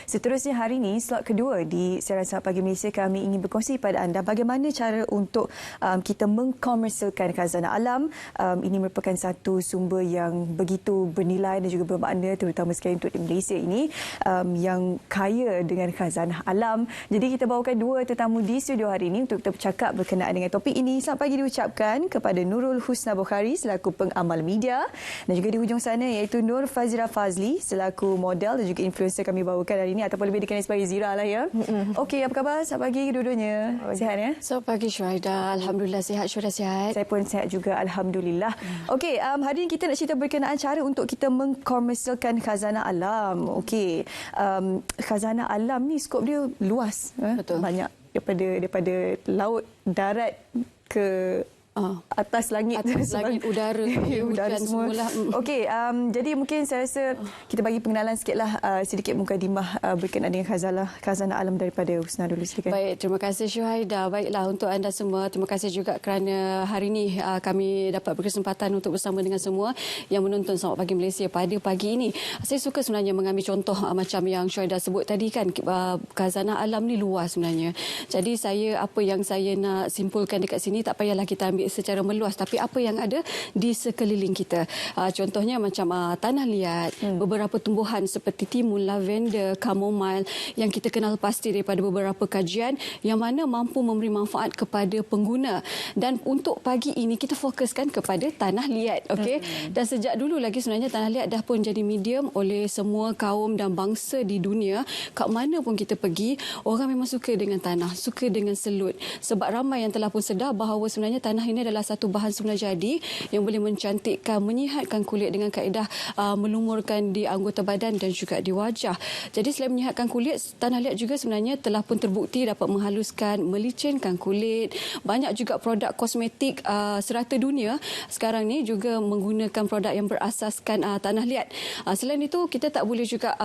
Seterusnya hari ini, slot kedua di siaran Sahabat Pagi Malaysia, kami ingin berkongsi pada anda bagaimana cara untuk kita mengkomersialkan khazanah alam. Ini merupakan satu sumber yang begitu bernilai dan juga bermakna, terutama sekali untuk di Malaysia ini yang kaya dengan khazanah alam. Jadi kita bawakan dua tetamu di studio hari ini untuk kita bercakap berkenaan dengan topik ini. Selamat pagi diucapkan kepada Nurul Husna Bukhari selaku pengamal media, dan juga di hujung sana iaitu Nur Fazira Fazli selaku model dan juga influencer kami bawakan hari ini, ataupun lebih dikenali sebagai Zira lah ya. Okey, apa khabar? Selamat pagi dua-duanya. Sihat ya? Selamat pagi Syuhaida. Alhamdulillah sihat. Syuhaida sihat. Saya pun sihat juga, alhamdulillah. Okey, hari ini kita nak cerita berkenaan cara untuk kita mengkomersialkan khazanah alam. Okey, khazanah alam ni skop dia luas. Betul. Banyak daripada laut, darat ke atas langit, udara, udara semua. Okey, jadi mungkin saya rasa kita bagi pengenalan sikitlah, sedikit mukadimah berkenaan dengan khazanah alam daripada Husna dulu silakan. Baik, terima kasih Syuhaida. Baiklah, untuk anda semua, terima kasih juga kerana hari ini kami dapat berkesempatan untuk bersama dengan semua yang menonton Selamat Pagi Malaysia pada pagi ini. Saya suka sebenarnya mengambil contoh macam yang Syuhaida sebut tadi kan, khazanah alam ni luas sebenarnya. Jadi apa yang saya nak simpulkan dekat sini, tak payahlah kita ambil secara meluas, tapi apa yang ada di sekeliling kita. Contohnya macam tanah liat, beberapa tumbuhan seperti timun, lavender, chamomile yang kita kenal pasti daripada beberapa kajian yang mana mampu memberi manfaat kepada pengguna. Dan untuk pagi ini kita fokuskan kepada tanah liat, okey? Dan sejak dulu lagi sebenarnya tanah liat dah pun jadi medium oleh semua kaum dan bangsa di dunia. Kat mana pun kita pergi, orang memang suka dengan tanah, suka dengan selut. Sebab ramai yang telah pun sedar bahawa sebenarnya tanah ini adalah satu bahan semula jadi yang boleh mencantikkan, menyihatkan kulit dengan kaedah melumurkan di anggota badan dan juga di wajah. Jadi selain menyihatkan kulit, tanah liat juga sebenarnya telah pun terbukti dapat menghaluskan, melicinkan kulit. Banyak juga produk kosmetik serata dunia sekarang ni juga menggunakan produk yang berasaskan tanah liat. Selain itu, kita tak boleh juga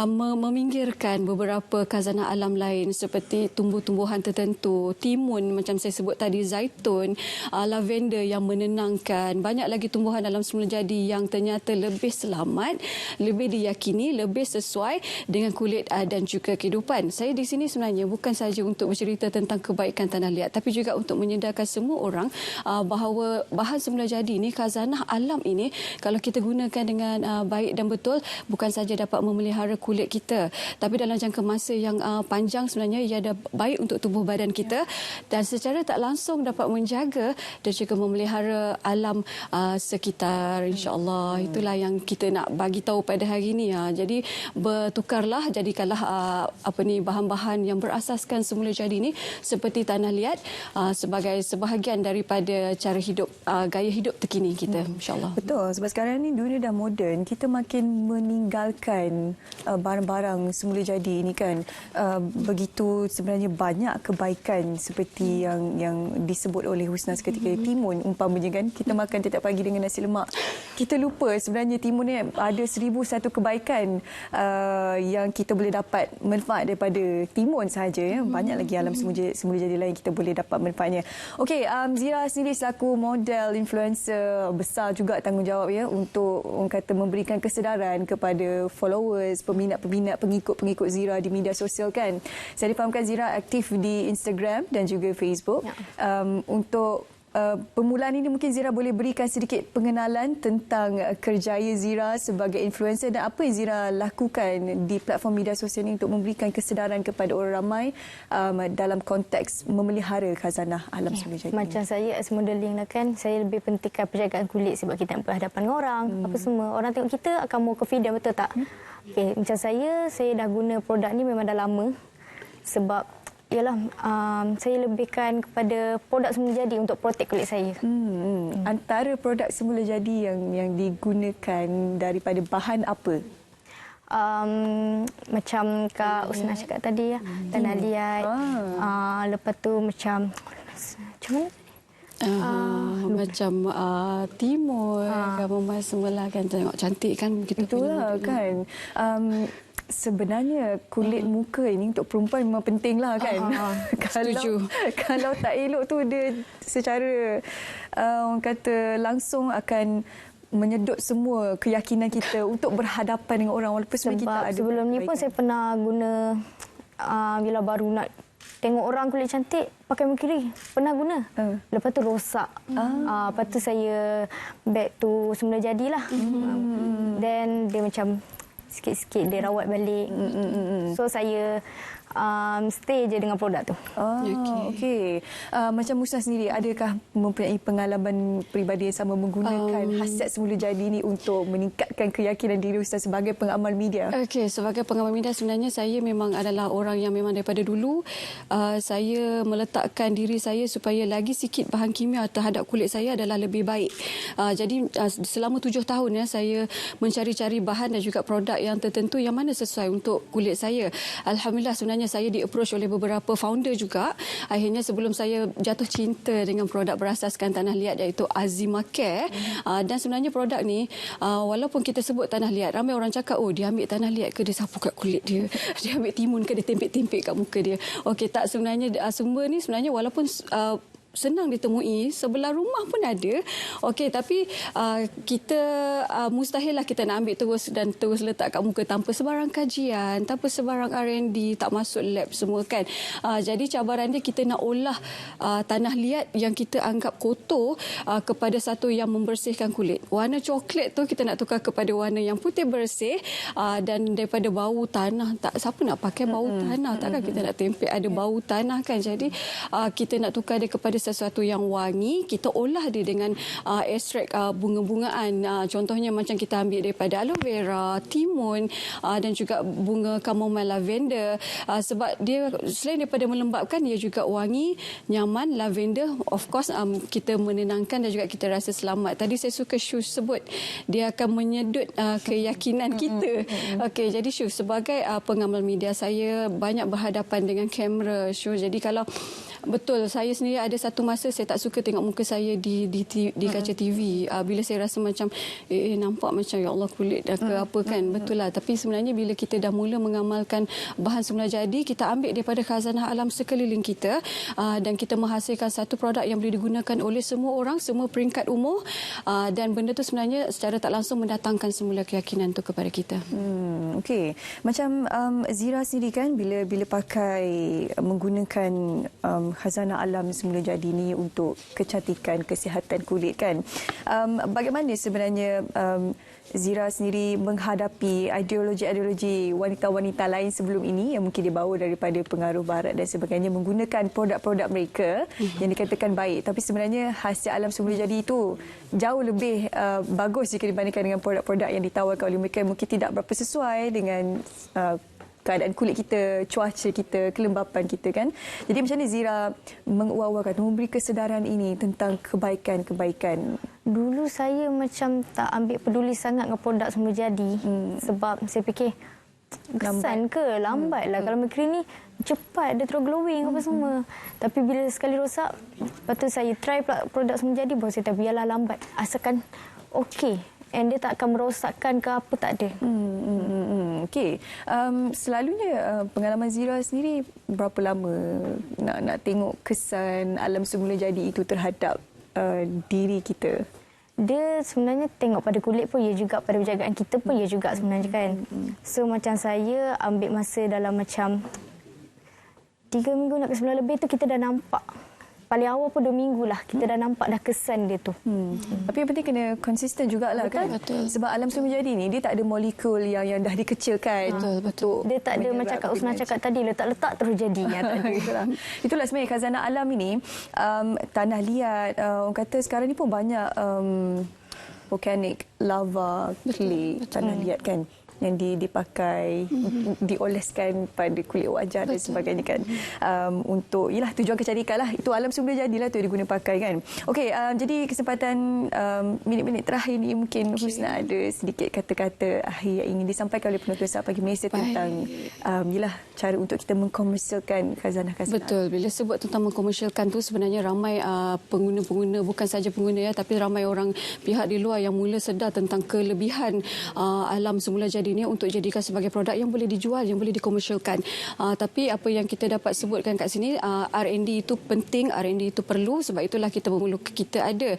meminggirkan beberapa khazanah alam lain seperti tumbuh-tumbuhan tertentu, timun macam saya sebut tadi, zaitun, lavender yang menenangkan. Banyak lagi tumbuhan dalam semula jadi yang ternyata lebih selamat, lebih diyakini, lebih sesuai dengan kulit dan juga kehidupan. Saya di sini sebenarnya bukan sahaja untuk bercerita tentang kebaikan tanah liat, tapi juga untuk menyedarkan semua orang bahawa bahan semula jadi ini, khazanah alam ini, kalau kita gunakan dengan baik dan betul, bukan sahaja dapat memelihara kulit kita, tapi dalam jangka masa yang panjang sebenarnya ia ada baik untuk tubuh badan kita dan secara tak langsung dapat menjaga dan juga memelihara alam sekitar, insya-Allah. Itulah yang kita nak bagi tahu pada hari ini. Jadi bertukarlah, jadikanlah bahan-bahan yang berasaskan semula jadi ini seperti tanah liat sebagai sebahagian daripada cara hidup, gaya hidup terkini kita, insya-Allah. Betul, sebab sekarang ni dunia dah moden, kita makin meninggalkan barang-barang semula jadi ini kan. Begitu sebenarnya banyak kebaikan seperti yang disebut oleh Husna ketika timun umpamanya kan, kita makan setiap pagi dengan nasi lemak. Kita lupa sebenarnya timun ni ada 1001 kebaikan yang kita boleh dapat manfaat daripada timun sahaja ya. Banyak lagi alam semula jadi lain kita boleh dapat manfaatnya. Okey, Zira sendiri selaku model, influencer, besar juga tanggungjawab ya untuk orang kata memberikan kesedaran kepada followers, peminat-peminat, pengikut-pengikut Zira di media sosial kan. Saya difahamkan Zira aktif di Instagram dan juga Facebook. Untuk permulaan ini mungkin Zira boleh berikan sedikit pengenalan tentang kerjaya Zira sebagai influencer dan apa yang Zira lakukan di platform media sosial ini untuk memberikan kesedaran kepada orang ramai dalam konteks memelihara khazanah alam semula jadi. Macam saya as modeling lah kan, saya lebih pentingkan penjagaan kulit sebab kita nak berhadapan dengan orang, apa semua. Orang tengok kita akan mau confident, betul tak? Okay, macam saya dah guna produk ni memang dah lama sebab ialah saya lebihkan kepada produk semula jadi untuk protect kulit saya. Antara produk semula jadi yang digunakan daripada bahan apa? Macam Kak Husna cakap tadi ya, tanah liat. Lepas tu macam mana? Macam timun, chamomile semula kan, tengok cantik kan begitu. Itulah kan. Sebenarnya kulit muka ini untuk perempuan memang penting lah kan. Kalau tak elok tu dia secara orang kata langsung akan menyedot semua keyakinan kita untuk berhadapan dengan orang walaupun sebenarnya kita Sebab ada sebelum ni pun saya pernah guna bila baru nak tengok orang kulit cantik pakai mercury. Pernah guna. Lepas tu rosak. Lepas tu saya back to semula jadilah. Then dia macam sikit-sikit dia rawat balik. So saya stay je dengan produk tu. Okey. Macam Musnah sendiri, adakah mempunyai pengalaman peribadi yang sama menggunakan khasiat semula jadi ni untuk meningkatkan keyakinan diri Ustaz sebagai pengamal media? Okey, sebagai pengamal media sebenarnya saya memang adalah orang yang memang daripada dulu saya meletakkan diri saya supaya lagi sikit bahan kimia terhadap kulit saya adalah lebih baik. Jadi selama 7 tahun saya mencari-cari bahan dan juga produk yang tertentu yang mana sesuai untuk kulit saya. Alhamdulillah sebenarnya saya di-approach oleh beberapa founder juga. Akhirnya sebelum saya jatuh cinta dengan produk berasaskan tanah liat iaitu Azima Care. Dan sebenarnya produk ni walaupun kita sebut tanah liat, ramai orang cakap dia ambil tanah liat ke dia sapu kat kulit dia. Dia ambil timun ke dia tempik-tempik kat muka dia. Okey, tak, sebenarnya sumber ni sebenarnya walaupun senang ditemui, sebelah rumah pun ada. Okey, tapi kita mustahillah kita nak ambil terus letak kat muka tanpa sebarang kajian, tanpa sebarang R&D, tak masuk lab semua kan. Jadi cabaran dia kita nak olah tanah liat yang kita anggap kotor kepada satu yang membersihkan kulit. Warna coklat tu kita nak tukar kepada warna yang putih bersih, dan daripada bau tanah, tak siapa nak pakai bau tanah, takkan kita nak tempel ada bau tanah kan. Jadi kita nak tukar dia kepada sesuatu yang wangi, kita olah dia dengan ekstrak bunga-bungaan. Contohnya macam kita ambil daripada aloe vera, timun dan juga bunga chamomile lavender. Sebab dia selain daripada melembabkan, dia juga wangi, nyaman. Lavender of course kita menenangkan dan juga kita rasa selamat. Tadi saya suka Shu sebut dia akan menyedut keyakinan kita. Okey, jadi Shu sebagai pengamal media, saya banyak berhadapan dengan kamera Shu. Jadi kalau betul, saya sendiri ada satu masa saya tak suka tengok muka saya di kaca TV. Bila saya rasa macam nampak macam ya Allah kulit dah ke apa kan. Betul lah, tapi sebenarnya bila kita dah mula mengamalkan bahan semula jadi, kita ambil daripada khazanah alam sekeliling kita dan kita menghasilkan satu produk yang boleh digunakan oleh semua orang, semua peringkat umur, dan benda tu sebenarnya secara tak langsung mendatangkan semula keyakinan tu kepada kita. Okey. Macam Zira sendiri kan bila pakai menggunakan khazanah alam semula jadi ni untuk kecantikan, kesihatan kulit kan. Bagaimana sebenarnya Zira sendiri menghadapi ideologi-ideologi wanita-wanita lain sebelum ini yang mungkin dibawa daripada pengaruh barat dan sebagainya, menggunakan produk-produk mereka yang dikatakan baik, tapi sebenarnya khasiat alam semula jadi itu jauh lebih bagus jika dibandingkan dengan produk-produk yang ditawarkan oleh mereka yang mungkin tidak berapa sesuai dengan keadaan kulit kita, cuaca kita, kelembapan kita kan. Jadi macam mana Zira menguawalkan, memberi kesedaran ini tentang kebaikan-kebaikan? Dulu saya macam tak ambil peduli sangat dengan produk semula jadi. Sebab saya fikir kesan ke lambat lah. Kalau mercury ni cepat, dia terus glowing apa semua. Tapi bila sekali rosak, lepas tu saya try pula produk semula jadi, baru saya tahu biarlah lambat, asalkan okey. And dia tak akan merosakkan ke apa, tak ada. Okey. Selalunya pengalaman Zira sendiri berapa lama nak tengok kesan alam semula jadi itu terhadap diri kita? Dia sebenarnya tengok pada kulit pun ya juga, pada penjagaan kita pun ya juga sebenarnya kan. So macam saya ambil masa dalam macam 3 minggu nak ke 9 lebih tu kita dah nampak. Paling awal pun 2 minggu lah kita dah nampak dah kesan dia tu. Tapi yang penting kena konsisten jugalah kan. Betul. Sebab alam semula jadi ni dia tak ada molekul yang dah dikecilkan. Betul. Dia tak ada macam Kak Usnah cakap tadi, letak-letak terus jadi. Itulah sebenarnya khazanah alam ini. Tanah liat, orang kata sekarang ni pun banyak volcanic lava, clay, tanah liat kan, yang dipakai, dioleskan pada kulit wajah dan sebagainya kan. Untuk tujuan kecantikan lah. Itu alam semula jadilah tu diguna pakai kan. Okey, jadi kesempatan minit-minit terakhir ni mungkin Husna ada sedikit kata-kata akhir yang ingin disampaikan oleh penonton Saat Pagi Malaysia tentang cara untuk kita mengkomersialkan khazanah-khazanah. Betul. Bila sebut tentang mengkomersialkan tu sebenarnya ramai pengguna-pengguna, bukan saja pengguna ya, tapi ramai orang pihak di luar yang mula sedar tentang kelebihan alam semula jadi jadi ini untuk jadikan sebagai produk yang boleh dijual, yang boleh dikomersialkan. Tapi apa yang kita dapat sebutkan kat sini, R&D itu penting, R&D itu perlu, sebab itulah kita ada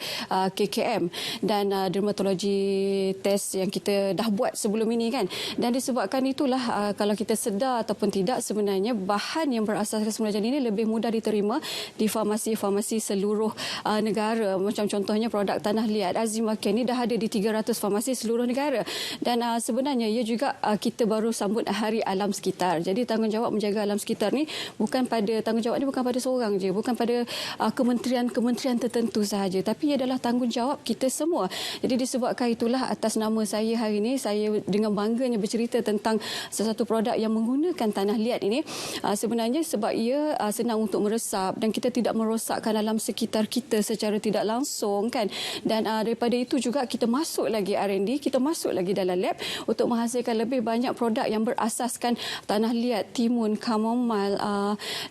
KKM dan dermatologi test yang kita dah buat sebelum ini kan. Dan disebabkan itulah kalau kita sedar ataupun tidak, sebenarnya bahan yang berasaskan semula jadi ini lebih mudah diterima di farmasi-farmasi seluruh negara. Macam contohnya produk tanah liat Azimaken ni dah ada di 300 farmasi seluruh negara. Dan sebenarnya ia juga kita baru sambut Hari Alam Sekitar. Jadi tanggungjawab menjaga alam sekitar ni bukan pada seorang je, bukan pada kementerian-kementerian tertentu sahaja, tapi ia adalah tanggungjawab kita semua. Jadi disebabkan itulah atas nama saya hari ini, saya dengan bangganya bercerita tentang sesuatu produk yang menggunakan tanah liat ini. Sebenarnya sebab ia senang untuk meresap dan kita tidak merosakkan alam sekitar kita secara tidak langsung kan. Dan daripada itu juga kita masuk lagi R&D, kita masuk lagi dalam lab untuk menghasilkan lebih banyak produk yang berasaskan tanah liat, timun, kamomil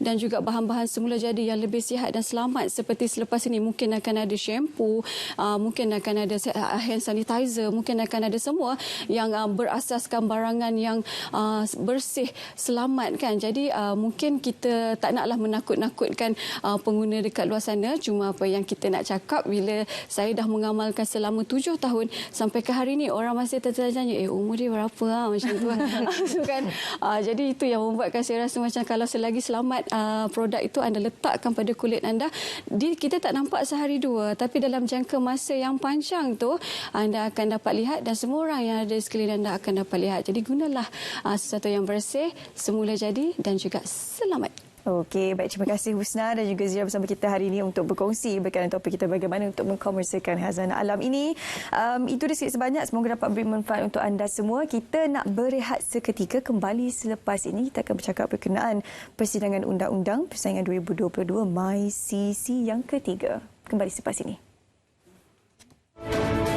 dan juga bahan-bahan semula jadi yang lebih sihat dan selamat. Seperti selepas ini mungkin akan ada shampoo, mungkin akan ada hand sanitizer, mungkin akan ada semua yang berasaskan barangan yang bersih, selamat kan. Jadi mungkin kita tak naklah menakut-nakutkan pengguna dekat luar sana. Cuma apa yang kita nak cakap, bila saya dah mengamalkan selama 7 tahun sampai ke hari ni, orang masih tertanya, umur dia berapa macam tu kan. Jadi itu yang membuatkan saya rasa macam kalau selagi selamat produk itu anda letakkan pada kulit anda, kita tak nampak sehari dua, tapi dalam jangka masa yang panjang tu anda akan dapat lihat dan semua orang yang ada di sekeliling anda akan dapat lihat. Jadi gunalah sesuatu yang bersih, semula jadi dan juga selamat. Okey, baik, terima kasih Husna dan juga Zira bersama kita hari ini untuk berkongsi berkaitan topik kita bagaimana untuk mengkomersialkan khazanah alam ini. Itu dia sikit sebanyak, semoga dapat beri manfaat untuk anda semua. Kita nak berehat seketika, kembali selepas ini kita akan bercakap berkenaan persidangan undang-undang persaingan 2022 MyCC yang ketiga. Kembali selepas ini.